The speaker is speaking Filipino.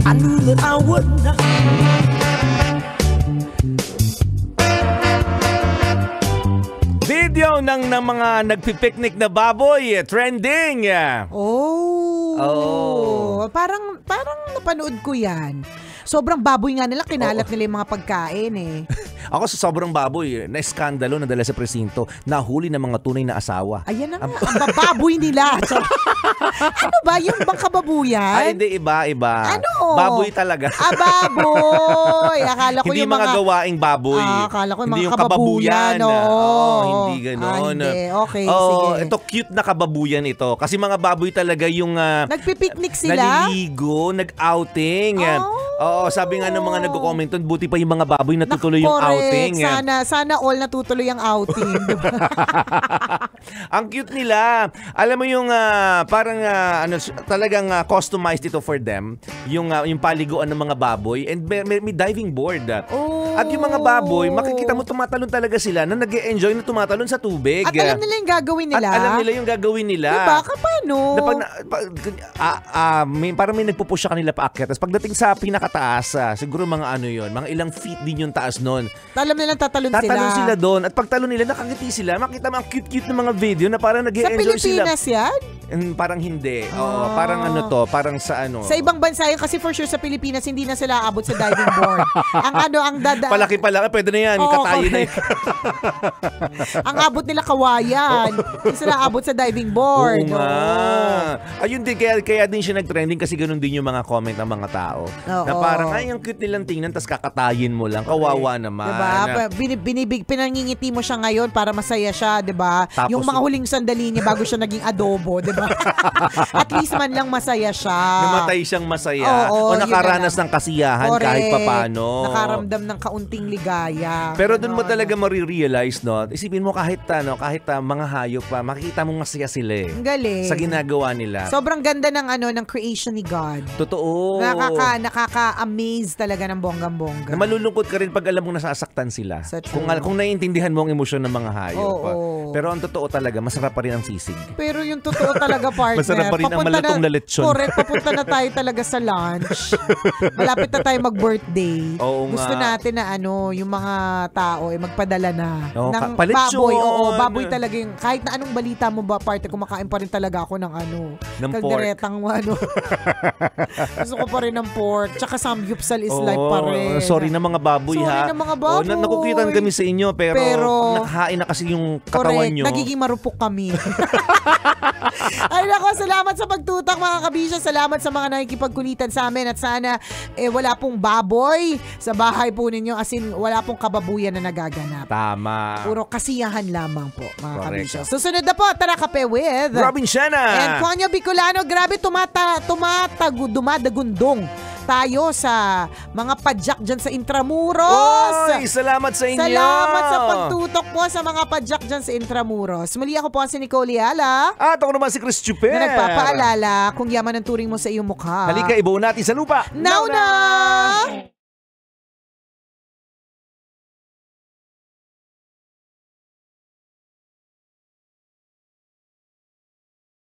I knew that I would not. Video ng mga nagpipiknik na baboy, trending. Parang napanood ko yan. Sobrang baboy nga nila, kinalat nila yung mga pagkain eh. Ako sa sobrang baboy, na-skandalo nadala sa presinto, nahuli ng mga tunay na asawa. Ayan na nga, ang baboy nila. Ano ba, yung bang kababuyan? Ay, hindi, iba. Ano? Baboy talaga. Baboy. Akala ko hindi yung mga gawaing baboy. Akala ko yung hindi mga yung kababuyan. Hindi ganoon. Hindi, okay, sige. Ito cute na kababuyan ito. Kasi mga baboy talaga yung nagpipiknik sila? Naliligo, nag-outing. Sabi nga ng mga nagko-comment doon, buti pa yung mga baboy natutuloy yung outing. Sana all natutuloy ang outing. Diba? Ang cute nila. Alam mo yung parang talagang customized ito for them. Yung paliguan ng mga baboy and may diving board. At yung mga baboy, makikita mo tumatalon talaga sila na nag-e-enjoy na tumatalon sa tubig. At alam nila yung gagawin nila. Diba? Paano? Parang may nagpupush sa kanila paakyat. Tapos pagdating sa pinakataas, siguro mga mga ilang feet din yung taas nun. Alam nilang tatalon sila. Tatalon sila doon. At pagtalon nila, nakangiti sila. Makita mo ang cute-cute ng mga video na parang nag-e-enjoy sila. Sa Pilipinas yan? Parang hindi. Parang parang sa Sa ibang bansa yun, kasi for sure sa Pilipinas, hindi na sila aabot sa diving board. Palaki, pwede na yan. Katayo na yan. Ang abot nila kawayan. Hindi sila abot sa diving board. Oo nga. Ayun din, kaya din siya nag-trending kasi ganun din yung mga comment ng mga tao. Na parang, ay, ang cute nilang tingnan, tas kakatayin mo lang. Kawawa naman. Diba? Pinangingiti mo siya ngayon para masaya siya, diba? Yung mga huling sandali niya bago siya naging adobo, diba? At least man lang masaya siya. Namatay siyang masaya. O nakaranas ng kasiyahan kahit papano. Nakaramdam ng kaunting ligaya. Pero doon mo talaga marirealize, no? Isipin mo kahit mga hayop pa, makikita mong masaya sila eh. Ang galing. Sa ginagawa nila. Sobrang ganda ng creation ni God. Totoo. Nakaka-amaze talaga ng bonggang-bongga. Na malulungkot ka rin pag alam mong nasasaktan sila. Kung naiintindihan mo ang emosyon ng mga hayop. Pero ang totoo talaga, masarap pa rin ang sisig. Pero yung totoo talaga, partner. Masarap pa rin ang malatong na lechon. Correct, papunta na tayo talaga sa lunch. Malapit na tayo mag-birthday. Gusto natin na yung mga tao magpadala na ng baboy. Baboy talaga yung, kahit na anong balita mo ba, partner, kumakain pa rin talaga ako ng ng kagdaretang Gusto ko pa rin ng pork. Tsaka samgyupsal is life pa rin. Sorry na mga baboy ha. Sorry na mga baboy. Nakukitan kami sa inyo pero nakahain na kasi yung katawan nyo. Nagiging marupok kami. Ay nako, salamat sa pagtutak mga kabisya. Salamat sa mga nakikipagkulitan sa amin. At sana wala pong baboy sa bahay po ninyo. As in, wala pong kababuyan na nagaganap. Tama. Puro kasiyahan lamang po mga kabisya. Susunod na po, Tara Kape with Robin Siena and Konyo Bicolano. Grabe, dumadagundong tayo sa mga padyak dyan sa Intramuros. Oy, salamat sa inyo. Salamat sa pagtutok po sa mga padyak dyan sa Intramuros. Muli ako po si Nicole Yala. At ako naman si Chris Chuper. Na nagpapaalala kung yaman ang turing mo sa iyong mukha. Halika, ibuo natin sa lupa. Now na!